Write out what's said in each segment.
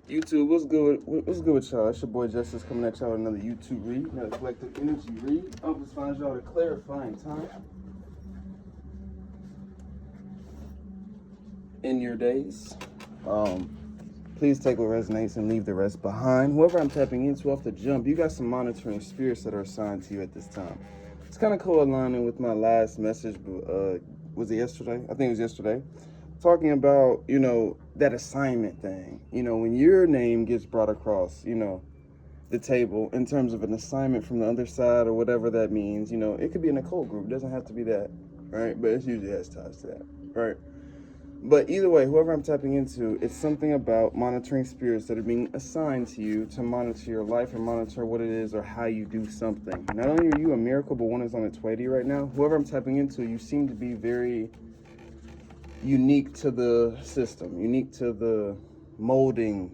YouTube, what's good? What's good with y'all? It's your boy Justice coming at y'all with another YouTube read, another collective energy read. I hope this finds y'all at a clarifying time in your days. Please take what resonates and leave the rest behind. Whoever I'm tapping into off the jump, you got some monitoring spirits that are assigned to you at this time. It's kind of co-aligning with my last message. Was it yesterday? I think it was yesterday. Talking about, that assignment thing. When your name gets brought across, the table in terms of an assignment from the other side or whatever that means, it could be an occult group. It doesn't have to be that, right? But it usually has ties to that, right? But either way, whoever I'm tapping into, it's something about monitoring spirits that are being assigned to you to monitor your life or monitor what it is or how you do something. Not only are you a miracle, but one is on its way to you right now. Whoever I'm tapping into, you seem to be very unique to the system, unique to the molding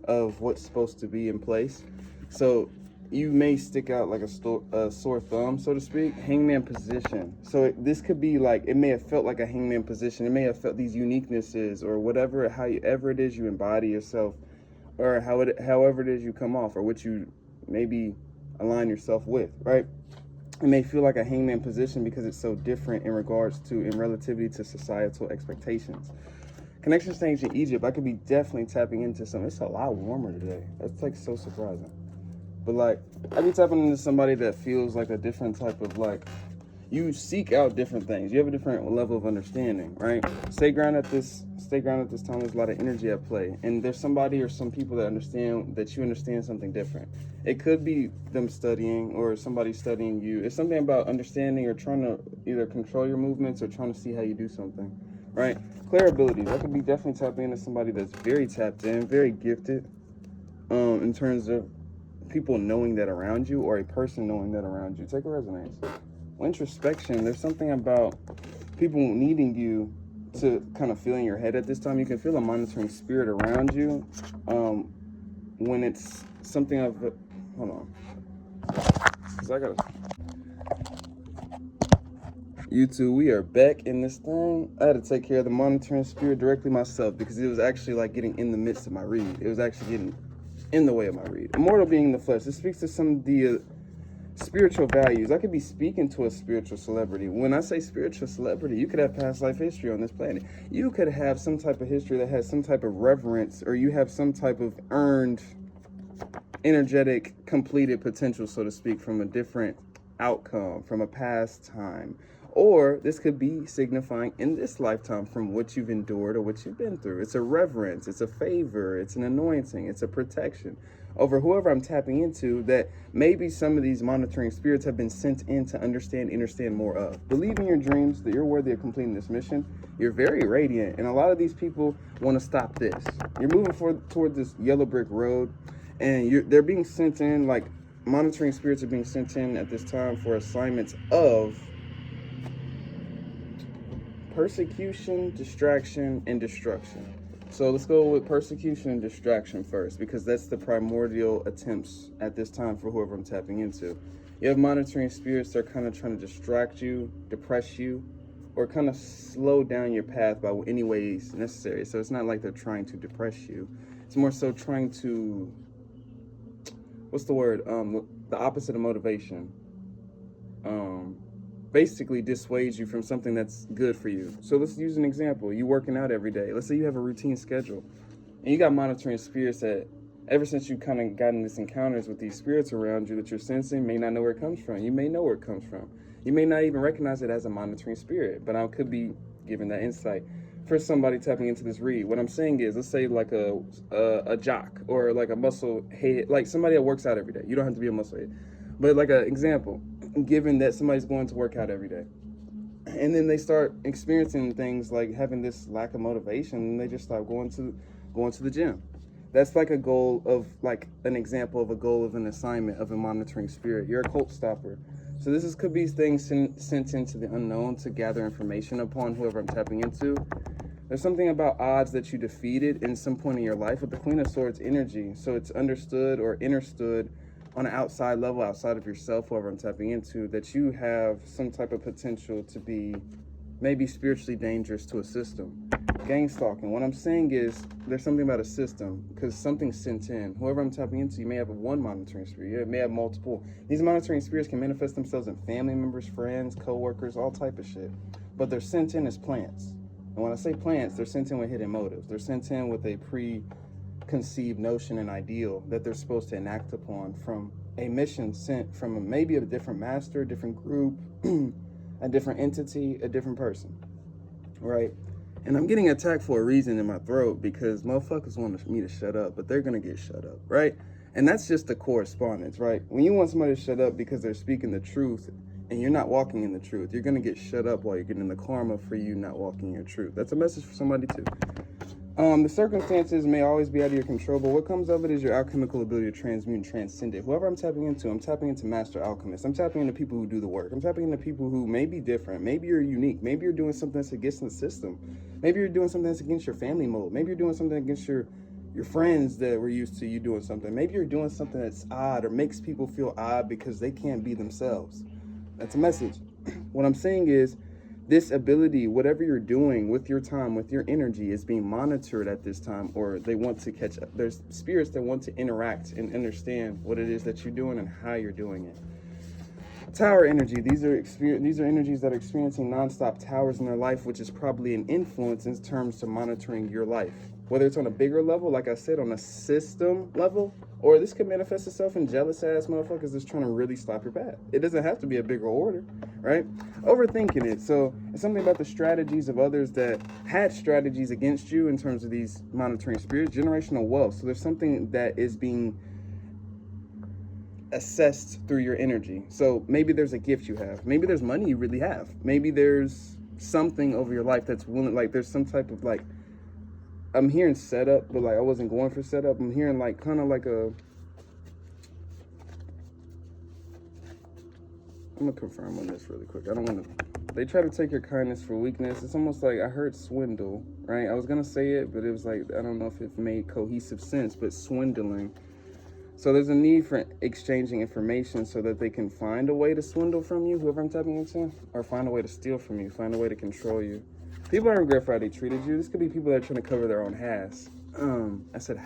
of what's supposed to be in place. So you may stick out like a sore thumb, so to speak. Hangman position. So this could be like, it may have felt like a hangman position. It may have felt these uniquenesses or whatever, however it is you embody yourself, or however it is you come off, or what you maybe align yourself with, right? It may feel like a hangman position because it's so different in relativity to societal expectations. Connection stage in Egypt, I could be definitely tapping into something. It's a lot warmer today. That's like so surprising. But like, I be tapping into somebody that feels like a different type of you seek out different things. You have a different level of understanding, right? Stay grounded at this time. There's a lot of energy at play. And there's somebody or some people that you understand something different. It could be them studying or somebody studying you. It's something about understanding or trying to either control your movements or trying to see how you do something, right? Clear abilities. I could be definitely tapping into somebody that's very tapped in, very gifted, in terms of people knowing that around you or a person knowing that around you. Take a resonance. Introspection, there's something about people needing you to kind of feel in your head at this time. You can feel a monitoring spirit around you when it's something of, hold on, because I gotta, YouTube, we are back in this thing. I had to take care of the monitoring spirit directly myself because it was actually like getting in the midst of my read. It was actually getting in the way of my read. Immortal being in the flesh. This speaks to some of the spiritual values. I could be speaking to a spiritual celebrity. When I say spiritual celebrity, you could have past life history on this planet. You could have some type of history that has some type of reverence, or you have some type of earned, energetic, completed potential, so to speak, from a different outcome, from a past time. Or this could be signifying in this lifetime from what you've endured or what you've been through. It's a reverence, it's a favor, it's an anointing, it's a protection over whoever I'm tapping into that maybe some of these monitoring spirits have been sent in to understand more of. Believe in your dreams that you're worthy of completing this mission. You're very radiant, and a lot of these people want to stop this. You're moving toward this yellow brick road, and they're being sent in, like monitoring spirits are being sent in at this time for assignments of persecution, distraction, and destruction. So let's go with persecution and distraction first, because that's the primordial attempts at this time for whoever I'm tapping into. You have monitoring spirits that are kind of trying to distract you, depress you, or kind of slow down your path by any ways necessary. So it's not like they're trying to depress you. It's more so trying to, what's the word? The opposite of motivation. Basically dissuades you from something that's good for you. So let's use an example. You working out every day. Let's say you have a routine schedule and you got monitoring spirits that ever since you kind of gotten this encounters with these spirits around you that you're sensing, may not know where it comes from. You may know where it comes from. You may not even recognize it as a monitoring spirit, but I could be giving that insight for somebody tapping into this read. What I'm saying is, let's say like a jock or like a muscle head, like somebody that works out every day. You don't have to be a muscle head, but like an example, given that somebody's going to work out every day and then they start experiencing things like having this lack of motivation and they just start going to the gym. That's like a goal of, like an example of a goal of an assignment of a monitoring spirit. You're a cult stopper. So could be things sent into the unknown to gather information upon whoever I'm tapping into. There's something about odds that you defeated in some point in your life with the Queen of Swords energy. So it's understood or understood on an outside level, outside of yourself, whoever I'm tapping into, that you have some type of potential to be may be spiritually dangerous to a system. Gang stalking. What I'm saying is there's something about a system because something's sent in. Whoever I'm tapping into, you may have one monitoring spirit. You may have multiple. These monitoring spirits can manifest themselves in family members, friends, co-workers, all type of shit. But they're sent in as plants. And when I say plants, they're sent in with hidden motives. They're sent in with a preconceived notion and ideal that they're supposed to enact upon from a mission sent from maybe a different master, a different group, a different entity, a different person, right? And I'm getting attacked for a reason in my throat because motherfuckers want me to shut up, but they're going to get shut up, right? And that's just the correspondence, right? When you want somebody to shut up because they're speaking the truth and you're not walking in the truth, you're going to get shut up while you're getting the karma for you not walking in your truth. That's a message for somebody too. The circumstances may always be out of your control, but what comes of it is your alchemical ability to transmute and transcend it. Whoever I'm tapping into master alchemists. I'm tapping into people who do the work. I'm tapping into people who may be different. Maybe you're unique. Maybe you're doing something that's against the system. Maybe you're doing something that's against your family mode. Maybe you're doing something against your friends that were used to you doing something. Maybe you're doing something that's odd or makes people feel odd because they can't be themselves. That's a message. What I'm saying is, this ability, whatever you're doing with your time, with your energy, is being monitored at this time, or they want to catch up. There's spirits that want to interact and understand what it is that you're doing and how you're doing it. Tower energy. These are energies that are experiencing nonstop towers in their life, which is probably an influence in terms to monitoring your life. Whether it's on a bigger level, like I said, on a system level, or this could manifest itself in jealous ass motherfuckers that's trying to really stop your path. It doesn't have to be a bigger order, right? Overthinking it. So it's something about the strategies of others that had strategies against you in terms of these monitoring spirits. Generational wealth. So there's something that is being assessed through your energy. So maybe there's a gift you have. Maybe there's money you really have. Maybe there's something over your life that's willing, like there's some type of like, I'm hearing setup, but like I wasn't going for setup. I'm hearing like kind of like I'm gonna confirm on this really quick. I don't want to, they try to take your kindness for weakness. It's almost like I heard swindle, right? I was gonna say it, but it was like, I don't know if it made cohesive sense, but swindling. So there's a need for exchanging information so that they can find a way to swindle from you, whoever I'm tapping into, or find a way to steal from you, find a way to control you. People are regret for how they treated you. This could be people that are trying to cover their own ass. I said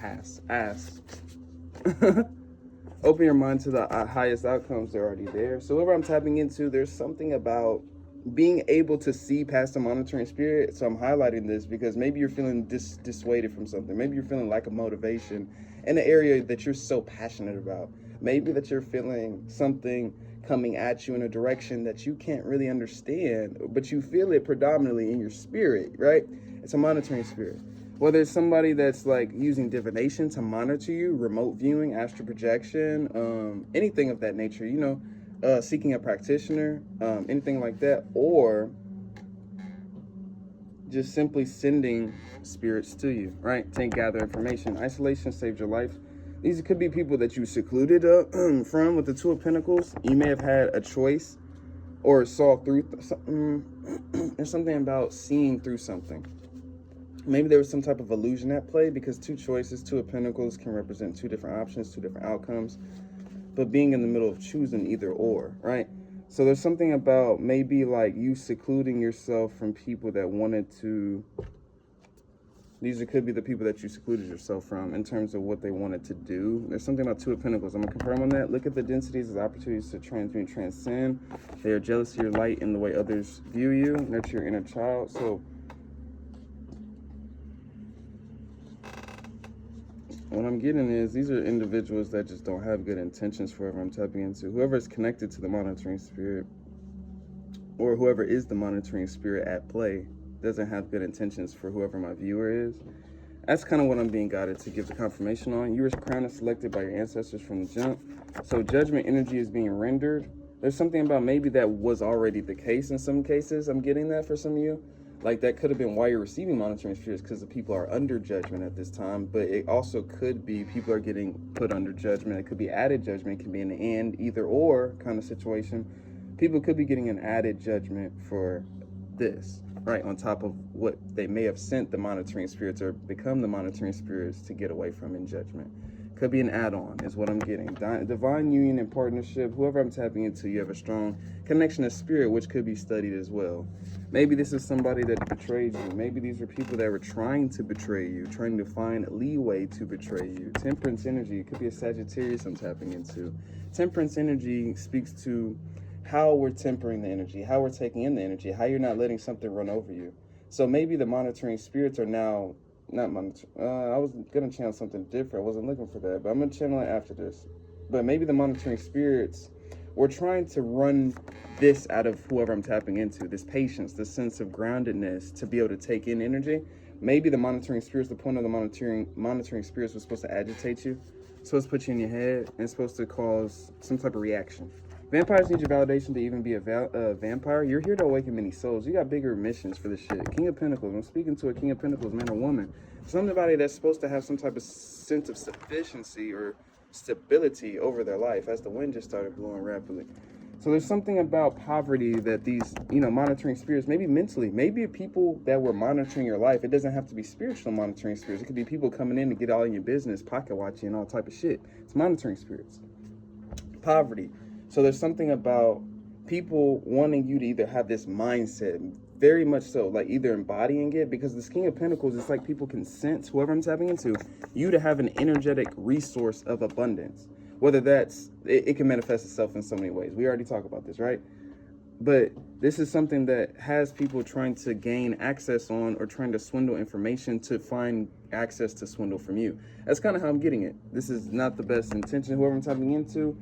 ass. Open your mind to the highest outcomes. They're already there. So whoever I'm tapping into, there's something about being able to see past the monitoring spirit. So I'm highlighting this because maybe you're feeling dissuaded from something. Maybe you're feeling lack of motivation in an area that you're so passionate about. Maybe that you're feeling something coming at you in a direction that you can't really understand, but you feel it predominantly in your spirit, right? It's a monitoring spirit. Whether it's somebody that's like using divination to monitor you, remote viewing, astral projection, anything of that nature, you know, seeking a practitioner, anything like that, or just simply sending spirits to you, right? To gather information. Isolation saved your life. These could be people that you secluded from with the Two of Pentacles. You may have had a choice or saw through something. There's something about seeing through something. Maybe there was some type of illusion at play because two choices, Two of Pentacles can represent two different options, two different outcomes. But being in the middle of choosing either or, right? So there's something about maybe like you secluding yourself from people that wanted to. These could be the people that you secluded yourself from in terms of what they wanted to do. There's something about Two of Pentacles. I'm going to confirm on that. Look at the densities as opportunities to transmute and transcend. They are jealous of your light in the way others view you. Nurture your inner child. So what I'm getting is these are individuals that just don't have good intentions for whoever I'm tapping into. Whoever is connected to the monitoring spirit or whoever is the monitoring spirit at play doesn't have good intentions for whoever my viewer is. That's kind of what I'm being guided to give the confirmation on. You were crowned and selected by your ancestors from the jump. So judgment energy is being rendered. There's something about maybe that was already the case in some cases. I'm getting that for some of you. Like that could have been why you're receiving monitoring spirits, because the people are under judgment at this time. But it also could be people are getting put under judgment. It could be added judgment. It could be an and, either or kind of situation. People could be getting an added judgment for this, right, on top of what they may have sent the monitoring spirits or become the monitoring spirits to get away from in judgment. Could be an add-on is what I'm getting. Divine union and partnership. Whoever I'm tapping into, you have a strong connection to spirit, which could be studied as well. Maybe this is somebody that betrayed you. Maybe these are people that were trying to betray you, trying to find leeway to betray you. Temperance energy. It could be a Sagittarius I'm tapping into. Temperance energy speaks to how we're tempering the energy, how we're taking in the energy, how you're not letting something run over you. So maybe the monitoring spirits are now not monitor. I was gonna channel something different. I wasn't looking for that, but I'm gonna channel it after this. But maybe the monitoring spirits were trying to run this out of whoever I'm tapping into. This patience, this sense of groundedness to be able to take in energy. Maybe the monitoring spirits. The point of the monitoring spirits was supposed to agitate you, supposed to put you in your head, and supposed to cause some type of reaction. Vampires need your validation to even be a vampire. You're here to awaken many souls. You got bigger missions for this shit. King of Pentacles. I'm speaking to a King of Pentacles, man or woman. Somebody that's supposed to have some type of sense of sufficiency or stability over their life, as the wind just started blowing rapidly. So there's something about poverty that these, monitoring spirits, maybe mentally, maybe people that were monitoring your life. It doesn't have to be spiritual monitoring spirits. It could be people coming in to get all in your business, pocket watching, and all type of shit. It's monitoring spirits. Poverty. So there's something about people wanting you to either have this mindset, very much so, like either embodying it, because this King of Pentacles, it's like people can sense, whoever I'm tapping into, you to have an energetic resource of abundance. Whether that's, it can manifest itself in so many ways. We already talked about this, right? But this is something that has people trying to gain access on or trying to swindle information to find access to swindle from you. That's kind of how I'm getting it. This is not the best intention, whoever I'm tapping into.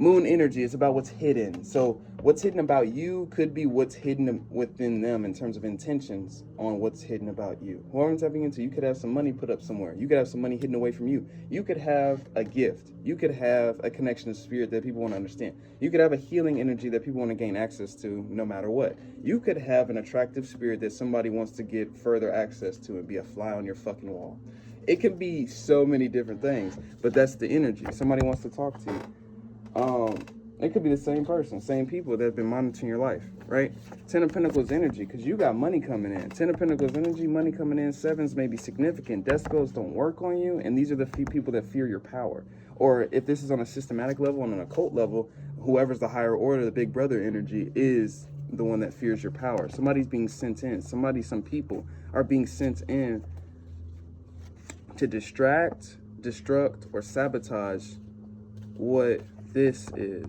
Moon energy is about what's hidden. So what's hidden about you could be what's hidden within them in terms of intentions on what's hidden about you. Whoever I'm tapping into, you could have some money put up somewhere. You could have some money hidden away from you. You could have a gift. You could have a connection to spirit that people want to understand. You could have a healing energy that people want to gain access to no matter what. You could have an attractive spirit that somebody wants to get further access to and be a fly on your fucking wall. It could be so many different things, but that's the energy. Somebody wants to talk to you. It could be the same person, same people that have been monitoring your life, right? 10 of Pentacles energy, because you got money coming in. 10 of Pentacles energy, money coming in. 7s may be significant. Decimals don't work on you, and these are the few people that fear your power. Or if this is on a systematic level, on an occult level, whoever's the higher order, the big brother energy, is the one that fears your power. Somebody's being sent in. Some people are being sent in to distract, destruct, or sabotage what this is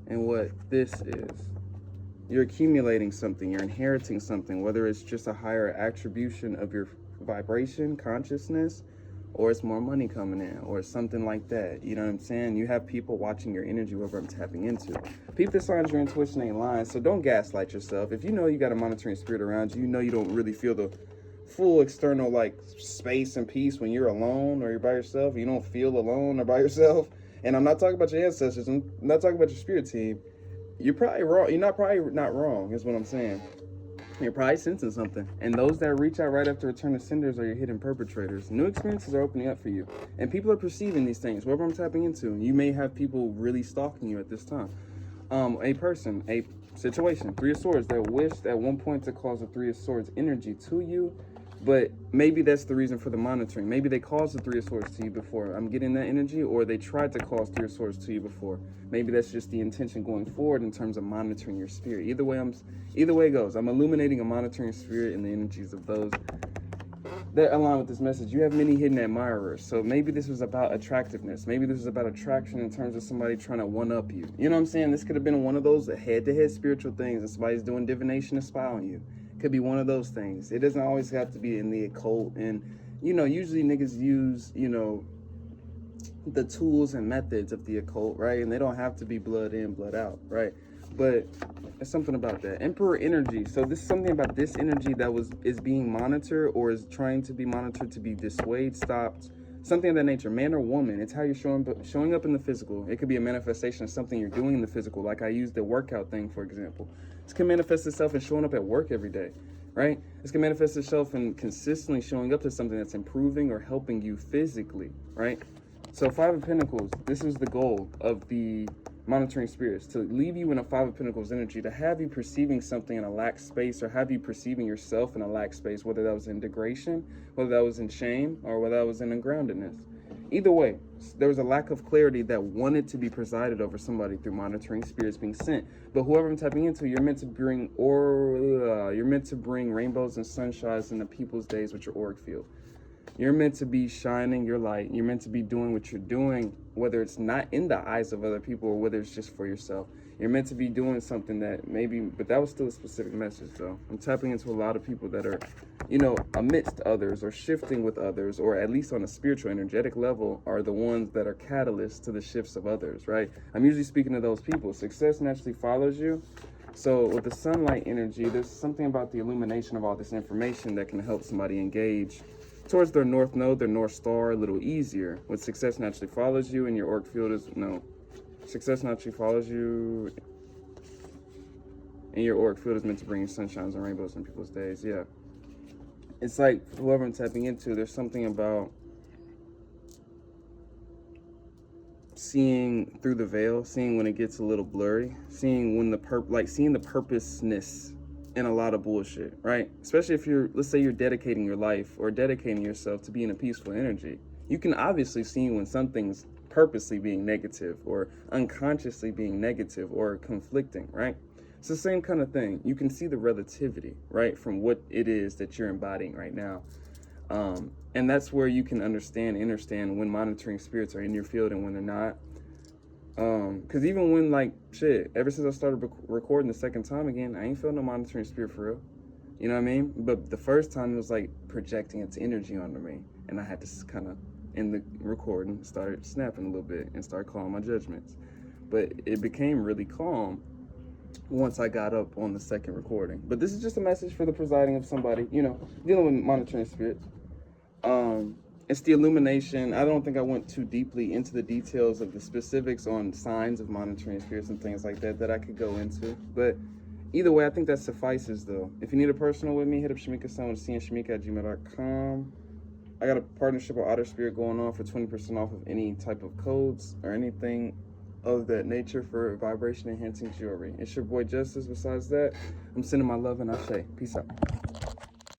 and what this is. You're accumulating something, you're inheriting something, whether it's just a higher attribution of your vibration, consciousness, or it's more money coming in, or something like that. You know what I'm saying? You have people watching your energy, whoever I'm tapping into. Peep the signs, your intuition ain't lying, so don't gaslight yourself. If you know you got a monitoring spirit around you, you know you don't really feel the full external space and peace when you're alone or you're by yourself. You don't feel alone or by yourself. And I'm not talking about your ancestors. I'm not talking about your spirit team. You're probably wrong. You're probably not wrong, is what I'm saying. You're probably sensing something. And those that reach out right after return of senders are your hidden perpetrators. New experiences are opening up for you. And people are perceiving these things. Whoever I'm tapping into, you may have people really stalking you at this time. A person, a situation, 3 of Swords, that wished at one point to cause the 3 of Swords energy to you. But maybe that's the reason for the monitoring. Maybe they caused the 3 of Swords to you before. I'm getting that energy, or they tried to cause 3 of Swords to you before. Maybe that's just the intention going forward in terms of monitoring your spirit. Either way it goes. I'm illuminating a monitoring spirit in the energies of those that align with this message. You have many hidden admirers. So maybe this was about attractiveness. Maybe this was about attraction in terms of somebody trying to one-up you. You know what I'm saying? This could have been one of those head-to-head spiritual things, and somebody's doing divination to spy on you. Could be one of those things. It doesn't always have to be in the occult. And, usually niggas use, the tools and methods of the occult, right? And they don't have to be blood in, blood out, right? But there's something about that. Emperor energy. So this is something about this energy that is being monitored or is trying to be monitored to be dissuaded, stopped, something of that nature. Man or woman. It's how you're showing up in the physical. It could be a manifestation of something you're doing in the physical. Like I used the workout thing, for example. This can manifest itself in showing up at work every day, right? This can manifest itself in consistently showing up to something that's improving or helping you physically, right? So 5 of Pentacles, this is the goal of the monitoring spirits, to leave you in a 5 of Pentacles energy, to have you perceiving something in a lack space, or have you perceiving yourself in a lack space, whether that was in degradation, whether that was in shame, or whether that was in ungroundedness. Either way, there was a lack of clarity that wanted to be presided over somebody through monitoring spirits being sent. But whoever I'm tapping into, you're meant to bring rainbows and sunshines into people's days with your auric field. You're meant to be shining your light. You're meant to be doing what you're doing, whether it's not in the eyes of other people or whether it's just for yourself. You're meant to be doing something that maybe, but that was still a specific message though. I'm tapping into a lot of people that are, you know, amidst others or shifting with others, or at least on a spiritual, energetic level, are the ones that are catalysts to the shifts of others, right? I'm usually speaking to those people. Success naturally follows you. So with the sunlight energy, there's something about the illumination of all this information that can help somebody engage towards their north node, their north star, a little easier. When success naturally follows you and your auric field is, success naturally follows you and your auric field is meant to bring you sunshines and rainbows in people's days. Yeah. It's like whoever I'm tapping into, there's something about seeing through the veil, seeing when it gets a little blurry, seeing when seeing the purposeness in a lot of bullshit, right? Especially if let's say you're dedicating your life or dedicating yourself to being a peaceful energy. You can obviously see when something's purposely being negative or unconsciously being negative or conflicting, right? It's the same kind of thing. You can see the relativity, right, from what it is that you're embodying right now. And that's where you can understand when monitoring spirits are in your field and when they're not. Because even when, ever since I started recording the second time again, I ain't feel no monitoring spirit for real. You know what I mean? But the first time it was like projecting its energy onto me. And I had to kind of, in the recording, started snapping a little bit and start calling my judgments. But it became really calm once I got up on the second recording. But this is just a message for the presiding of somebody, you know, dealing with monitoring spirits. It's the illumination. I don't think I went too deeply into the details of the specifics on signs of monitoring spirits and things like that I could go into. But either way, I think that suffices though. If you need a personal with me, hit up Shamika-san with cnshamika@gmail.com. I got a partnership with Otter Spirit going on for 20% off of any type of codes or anything of that nature for vibration enhancing jewelry. It's your boy Justice. Besides that, I'm sending my love and Ashe. Peace out.